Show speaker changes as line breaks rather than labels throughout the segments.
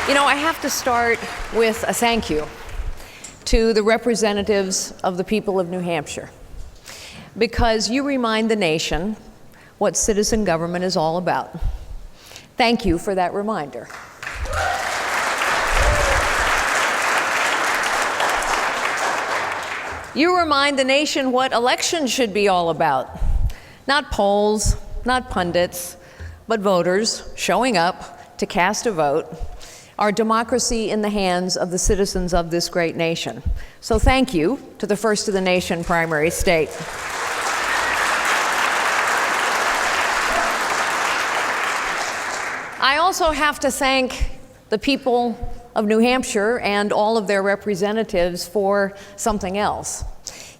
You know, I have to start with a thank you to the representatives of the people of New Hampshire, because you remind the nation what citizen government is all about. Thank you for that reminder. You remind the nation what elections should be all about. Not polls, not pundits, but voters showing up to cast a vote. Our democracy in the hands of the citizens of this great nation. So thank you to the First of the Nation primary state. I also have to thank the people of New Hampshire and all of their representatives for something else.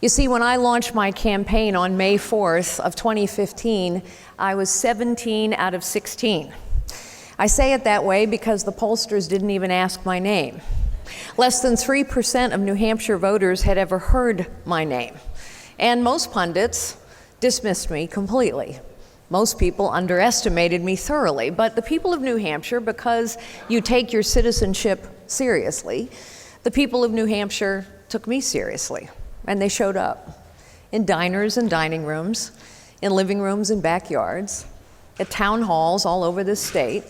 You see, when I launched my campaign on May 4th of 2015, I was 17 out of 16. I say it that way because the pollsters didn't even ask my name. Less than 3% of New Hampshire voters had ever heard my name. And most pundits dismissed me completely. Most people underestimated me thoroughly. But the people of New Hampshire, because you take your citizenship seriously, the people of New Hampshire took me seriously. And they showed up in diners and dining rooms, in living rooms and backyards, at town halls all over this state.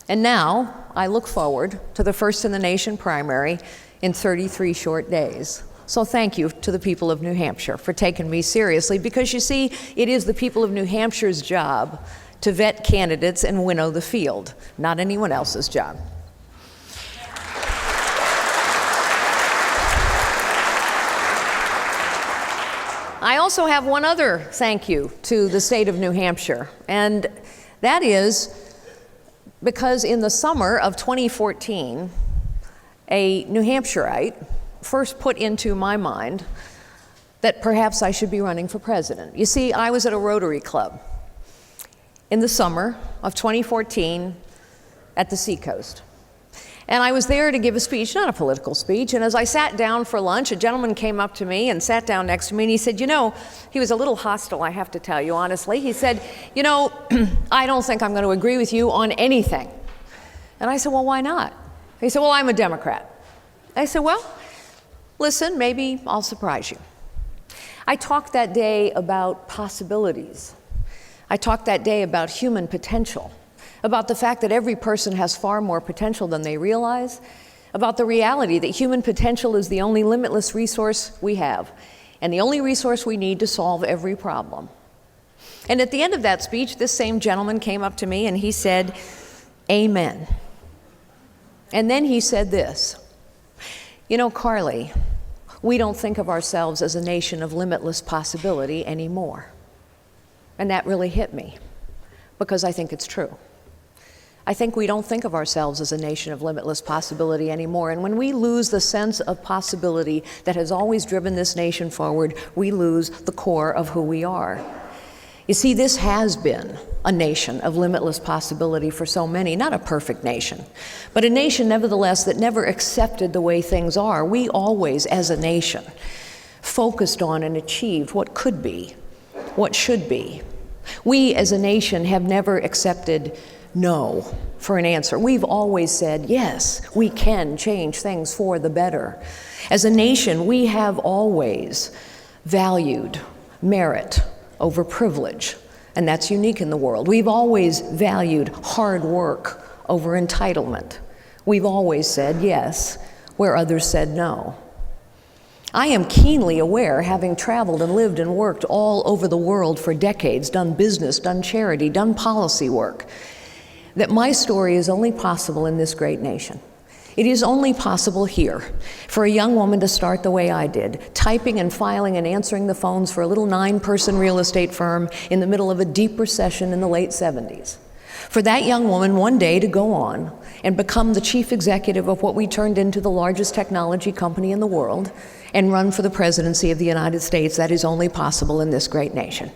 And now, I look forward to the First in the Nation primary in 33 short days. So thank you to the people of New Hampshire for taking me seriously, because you see, it is the people of New Hampshire's job to vet candidates and winnow the field, not anyone else's job. I also have one other thank you to the state of New Hampshire, and that is because in the summer of 2014, a New Hampshireite first put into my mind that perhaps I should be running for president. You see, I was at a Rotary Club in the summer of 2014 at the Seacoast. And I was there to give a speech, not a political speech, and as I sat down for lunch, a gentleman came up to me and sat down next to me, and he said, you know, he was a little hostile, I have to tell you honestly. He said, you know, I don't think I'm going to agree with you on anything. And I said, well, why not? He said, well, I'm a Democrat. I said, well, listen, maybe I'll surprise you. I talked that day about possibilities. I talked that day about human potential, about the fact that every person has far more potential than they realize, about the reality that human potential is the only limitless resource we have, and the only resource we need to solve every problem. And at the end of that speech, this same gentleman came up to me and he said, amen. And then he said this, you know, Carly, we don't think of ourselves as a nation of limitless possibility anymore. And that really hit me, because I think it's true. I think we don't think of ourselves as a nation of limitless possibility anymore. And when we lose the sense of possibility that has always driven this nation forward, we lose the core of who we are. You see, this has been a nation of limitless possibility for so many, not a perfect nation, but a nation nevertheless that never accepted the way things are. We always, as a nation, focused on and achieved what could be, what should be. We as a nation have never accepted no for an answer. We've always said, yes, we can change things for the better. As a nation, we have always valued merit over privilege, and that's unique in the world. We've always valued hard work over entitlement. We've always said yes where others said no. I am keenly aware, having traveled and lived and worked all over the world for decades, done business, done charity, done policy work, that my story is only possible in this great nation. It is only possible here for a young woman to start the way I did, typing and filing and answering the phones for a little 9-person real estate firm in the middle of a deep recession in the late 70s. For that young woman one day to go on and become the chief executive of what we turned into the largest technology company in the world and run for the presidency of the United States, that is only possible in this great nation.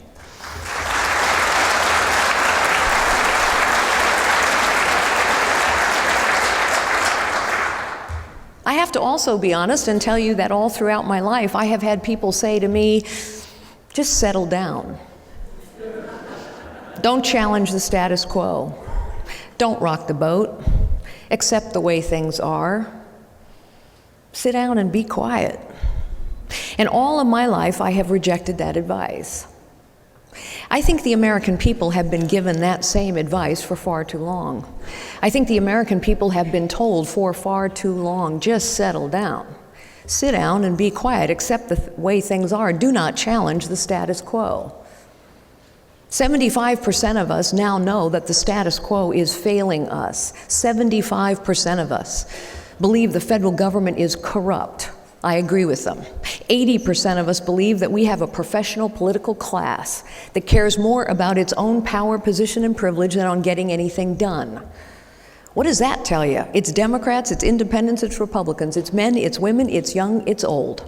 I have to also be honest and tell you that all throughout my life, I have had people say to me, just settle down. Don't challenge the status quo. Don't rock the boat. accept the way things are, sit down and be quiet. And all of my life, I have rejected that advice. I think the American people have been given that same advice for far too long. I think the American people have been told for far too long, just settle down. Sit down and be quiet, accept the way things are. Do not challenge the status quo. 75% of us now know that the status quo is failing us. 75% of us believe the federal government is corrupt. I agree with them. 80% of us believe that we have a professional political class that cares more about its own power, position, and privilege than on getting anything done. What does that tell you? It's Democrats, it's independents, it's Republicans, it's men, it's women, it's young, it's old.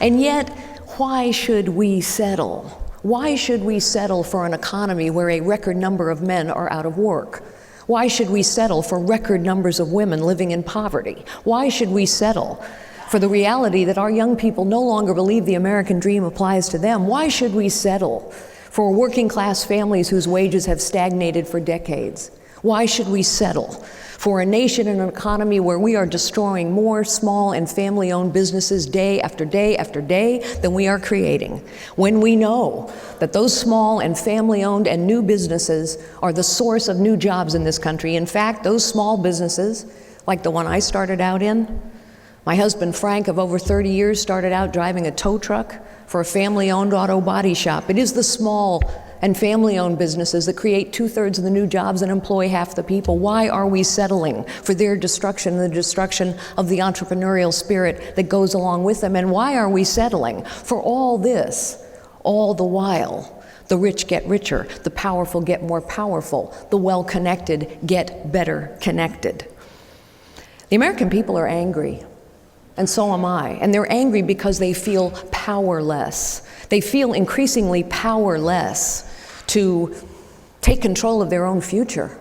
And yet, why should we settle? Why should we settle for an economy where a record number of men are out of work? Why should we settle for record numbers of women living in poverty? Why should we settle for the reality that our young people no longer believe the American dream applies to them? Why should we settle for working class families whose wages have stagnated for decades? Why should we settle for a nation and an economy where we are destroying more small and family-owned businesses day after day after day than we are creating, when we know that those small and family-owned and new businesses are the source of new jobs in this country? In fact, those small businesses, like the one I started out in, my husband Frank of over 30 years started out driving a tow truck for a family-owned auto body shop. It is the small and family-owned businesses that create 2/3 of the new jobs and employ half the people. Why are we settling for their destruction, the destruction of the entrepreneurial spirit that goes along with them? And why are we settling for all this, all the while the rich get richer, the powerful get more powerful, the well-connected get better connected? The American people are angry. And so am I. And they're angry because they feel powerless. They feel increasingly powerless to take control of their own future.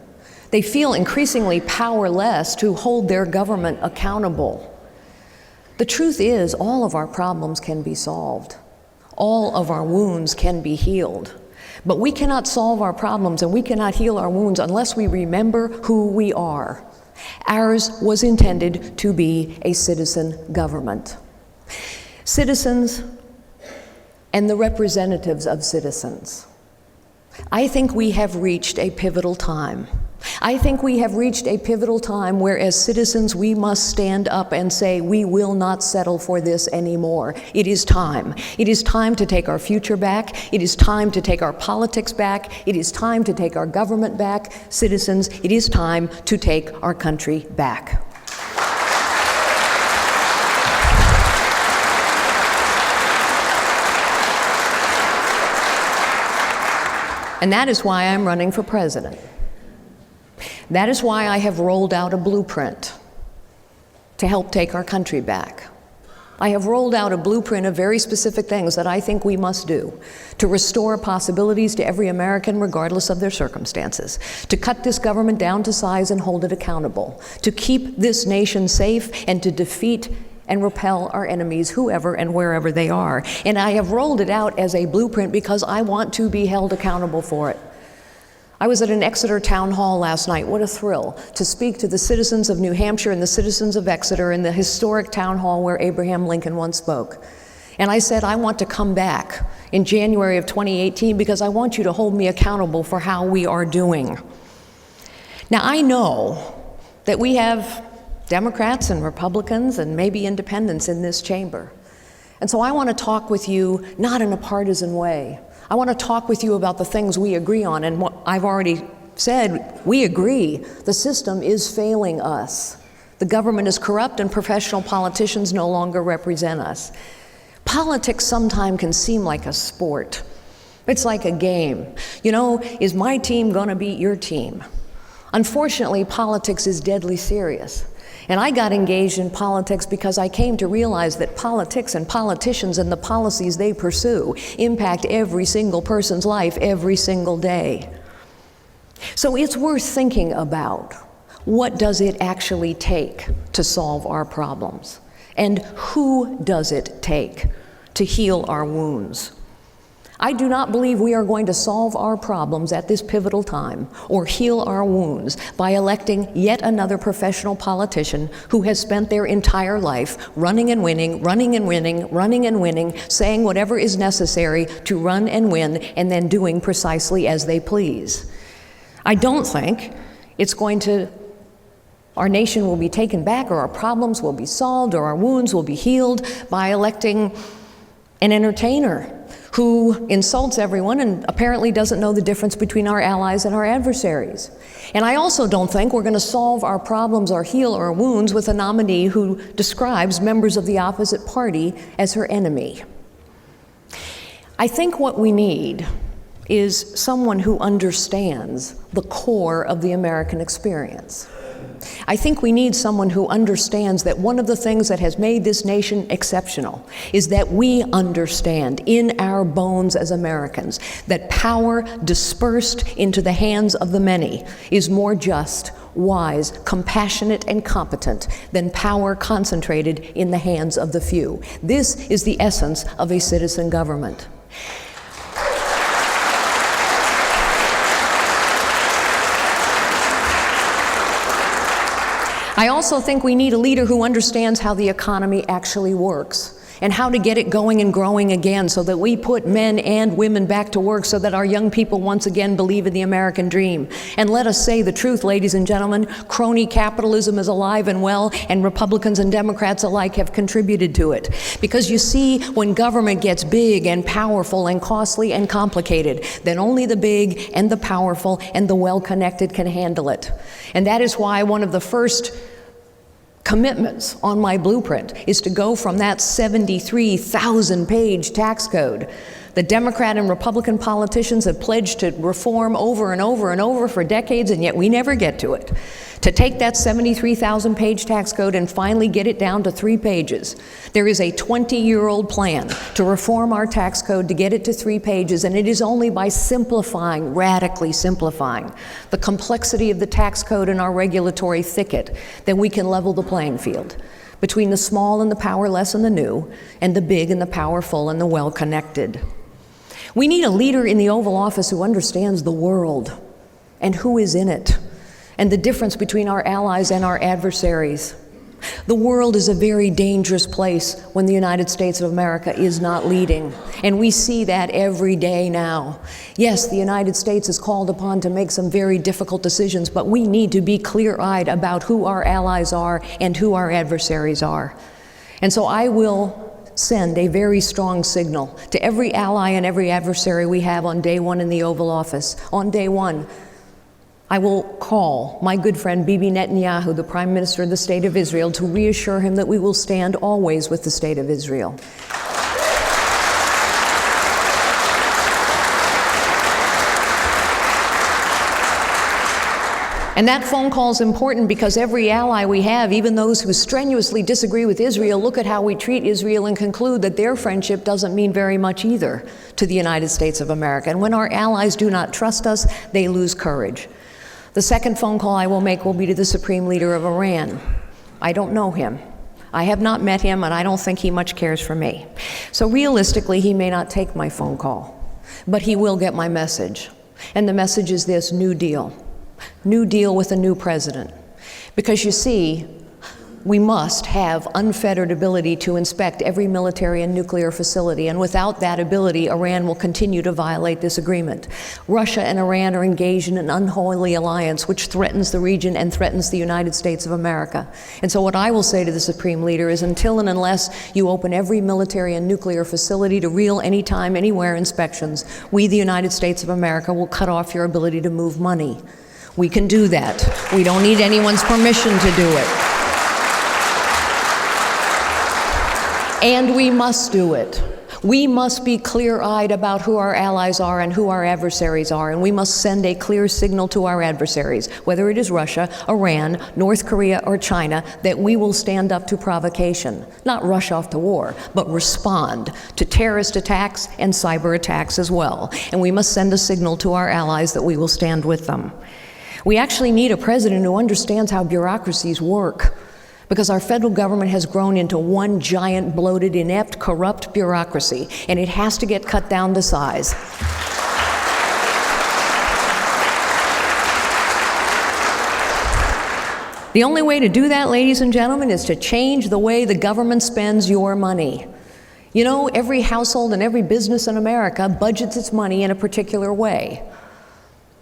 They feel increasingly powerless to hold their government accountable. The truth is, all of our problems can be solved. All of our wounds can be healed. But we cannot solve our problems and we cannot heal our wounds unless we remember who we are. Ours was intended to be a citizen government. Citizens and the representatives of citizens. I think we have reached a pivotal time. I think we have reached a pivotal time where as citizens we must stand up and say we will not settle for this anymore. It is time. It is time to take our future back. It is time to take our politics back. It is time to take our government back. Citizens, it is time to take our country back. And that is why I'm running for president. That is why I have rolled out a blueprint to help take our country back. I have rolled out a blueprint of very specific things that I think we must do to restore possibilities to every American regardless of their circumstances, to cut this government down to size and hold it accountable, to keep this nation safe and to defeat and repel our enemies, whoever and wherever they are. And I have rolled it out as a blueprint because I want to be held accountable for it. I was at an Exeter town hall last night. What a thrill to speak to the citizens of New Hampshire and the citizens of Exeter in the historic town hall where Abraham Lincoln once spoke. And I said, I want to come back in January of 2018 because I want you to hold me accountable for how we are doing. Now, I know that we have Democrats and Republicans and maybe independents in this chamber. And so I want to talk with you not in a partisan way. I want to talk with you about the things we agree on, and what I've already said, we agree. The system is failing us. The government is corrupt and professional politicians no longer represent us. Politics sometimes can seem like a sport. It's like a game. You know, is my team going to beat your team? Unfortunately, politics is deadly serious. And I got engaged in politics because I came to realize that politics and politicians and the policies they pursue impact every single person's life every single day. So it's worth thinking about, what does it actually take to solve our problems? And who does it take to heal our wounds? I do not believe we are going to solve our problems at this pivotal time or heal our wounds by electing yet another professional politician who has spent their entire life running and winning, running and winning, running and winning, saying whatever is necessary to run and win, and then doing precisely as they please. I don't think our nation will be taken back, or our problems will be solved, or our wounds will be healed by electing an entertainer who insults everyone and apparently doesn't know the difference between our allies and our adversaries. And I also don't think we're going to solve our problems or heal our wounds with a nominee who describes members of the opposite party as her enemy. I think what we need is someone who understands the core of the American experience. I think we need someone who understands that one of the things that has made this nation exceptional is that we understand in our bones as Americans that power dispersed into the hands of the many is more just, wise, compassionate, and competent than power concentrated in the hands of the few. This is the essence of a citizen government. I also think we need a leader who understands how the economy actually works and how to get it going and growing again so that we put men and women back to work so that our young people once again believe in the American dream. And let us say the truth, ladies and gentlemen, crony capitalism is alive and well, and Republicans and Democrats alike have contributed to it. Because you see, when government gets big and powerful and costly and complicated, then only the big and the powerful and the well-connected can handle it. And that is why one of the first commitments on my blueprint is to go from that 73,000-page tax code that Democrat and Republican politicians have pledged to reform over and over and over for decades, and yet we never get to it. To take that 73,000-page tax code and finally get it down to 3 pages. There is a 20-year-old plan to reform our tax code to get it to 3 pages, and it is only by simplifying, radically simplifying, the complexity of the tax code and our regulatory thicket that we can level the playing field between the small and the powerless and the new, and the big and the powerful and the well-connected. We need a leader in the Oval Office who understands the world and who is in it, and the difference between our allies and our adversaries. The world is a very dangerous place when the United States of America is not leading, and we see that every day now. Yes, the United States is called upon to make some very difficult decisions, but we need to be clear-eyed about who our allies are and who our adversaries are. And so I will send a very strong signal to every ally and every adversary we have on day one in the Oval Office. On day one, I will call my good friend Bibi Netanyahu, the Prime Minister of the State of Israel, to reassure him that we will stand always with the State of Israel. And that phone call is important because every ally we have, even those who strenuously disagree with Israel, look at how we treat Israel and conclude that their friendship doesn't mean very much either to the United States of America. And when our allies do not trust us, they lose courage. The second phone call I will make will be to the Supreme Leader of Iran. I don't know him. I have not met him, and I don't think he much cares for me. So realistically, he may not take my phone call, but he will get my message. And the message is this: New Deal. New Deal with a new president. Because you see, we must have unfettered ability to inspect every military and nuclear facility, and without that ability, Iran will continue to violate this agreement. Russia and Iran are engaged in an unholy alliance which threatens the region and threatens the United States of America. And so what I will say to the Supreme Leader is, until and unless you open every military and nuclear facility to real, anytime, anywhere inspections, we, the United States of America, will cut off your ability to move money. We can do that. We don't need anyone's permission to do it. And we must do it. We must be clear-eyed about who our allies are and who our adversaries are, and we must send a clear signal to our adversaries, whether it is Russia, Iran, North Korea, or China, that we will stand up to provocation. Not rush off to war, but respond to terrorist attacks and cyber attacks as well. And we must send a signal to our allies that we will stand with them. We actually need a president who understands how bureaucracies work. because our federal government has grown into one giant, bloated, inept, corrupt bureaucracy, and it has to get cut down to size. The only way to do that, ladies and gentlemen, is to change the way the government spends your money. You know, every household and every business in America budgets its money in a particular way.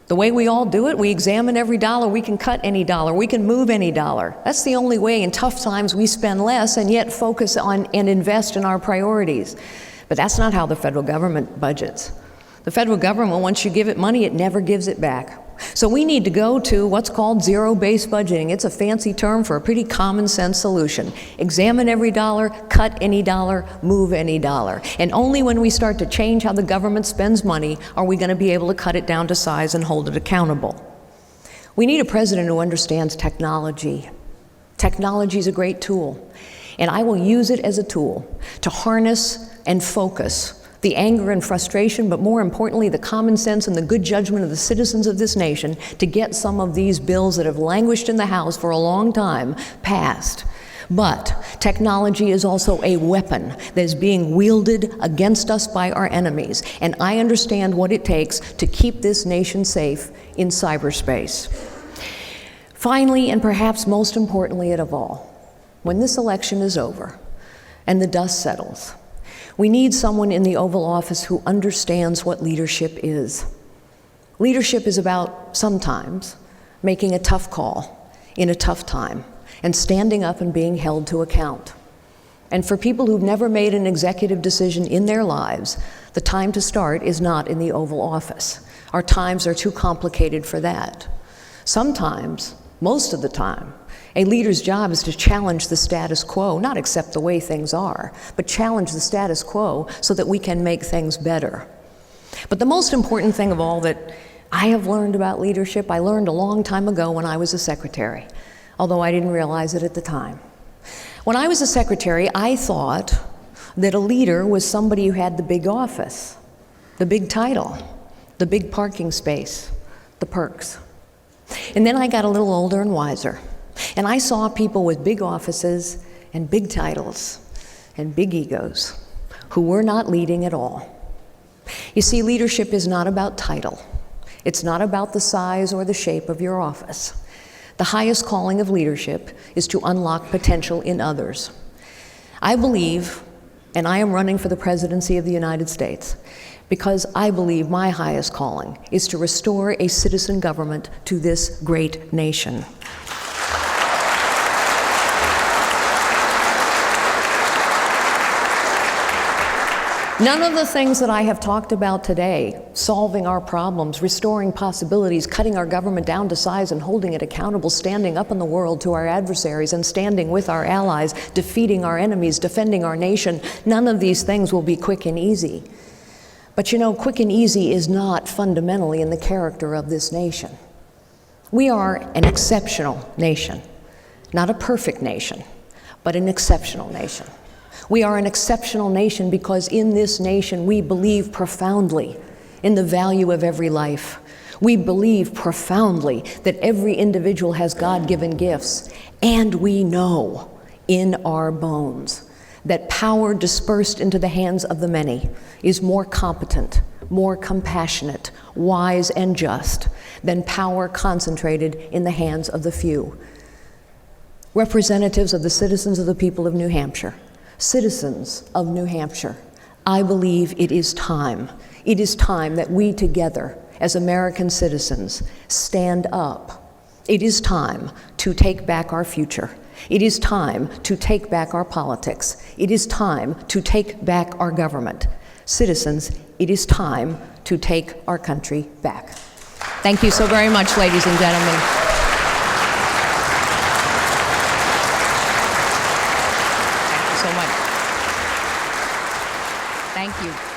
The way we all do it, we examine every dollar, we can cut any dollar, we can move any dollar. That's the only way in tough times we spend less and yet focus on and invest in our priorities. But that's not how the federal government budgets. The federal government, once you give it money, it never gives it back. So we need to go to what's called zero-based budgeting. It's a fancy term for a pretty common sense solution. Examine every dollar, cut any dollar, move any dollar. And only when we start to change how the government spends money are we going to be able to cut it down to size and hold it accountable. We need a president who understands technology. Technology is a great tool, and I will use it as a tool to harness and focus the anger and frustration, but more importantly, the common sense and the good judgment of the citizens of this nation to get some of these bills that have languished in the House for a long time passed. But technology is also a weapon that is being wielded against us by our enemies, and I understand what it takes to keep this nation safe in cyberspace. Finally, and perhaps most importantly of all, when this election is over and the dust settles, we need someone in the Oval Office who understands what leadership is. Leadership is about, sometimes, making a tough call in a tough time and standing up and being held to account. And for people who've never made an executive decision in their lives, the time to start is not in the Oval Office. Our times are too complicated for that. Sometimes, most of the time, a leader's job is to challenge the status quo, not accept the way things are, but challenge the status quo so that we can make things better. But the most important thing of all that I have learned about leadership, I learned a long time ago when I was a secretary, although I didn't realize it at the time. When I was a secretary, I thought that a leader was somebody who had the big office, the big title, the big parking space, the perks. And then I got a little older and wiser. And I saw people with big offices and big titles and big egos who were not leading at all. You see, leadership is not about title. It's not about the size or the shape of your office. The highest calling of leadership is to unlock potential in others. I believe, and I am running for the presidency of the United States, because I believe my highest calling is to restore a citizen government to this great nation. None of the things that I have talked about today, solving our problems, restoring possibilities, cutting our government down to size and holding it accountable, standing up in the world to our adversaries and standing with our allies, defeating our enemies, defending our nation, none of these things will be quick and easy. But you know, quick and easy is not fundamentally in the character of this nation. We are an exceptional nation, not a perfect nation, but an exceptional nation. We are an exceptional nation because in this nation we believe profoundly in the value of every life. We believe profoundly that every individual has God-given gifts, and we know in our bones that power dispersed into the hands of the many is more competent, more compassionate, wise, and just than power concentrated in the hands of the few. Representatives of the citizens of the people of New Hampshire, citizens of New Hampshire, I believe it is time. It is time that we together, as American citizens, stand up. It is time to take back our future. It is time to take back our politics. It is time to take back our government. Citizens, it is time to take our country back. Thank you so very much, ladies and gentlemen. So much. Thank you.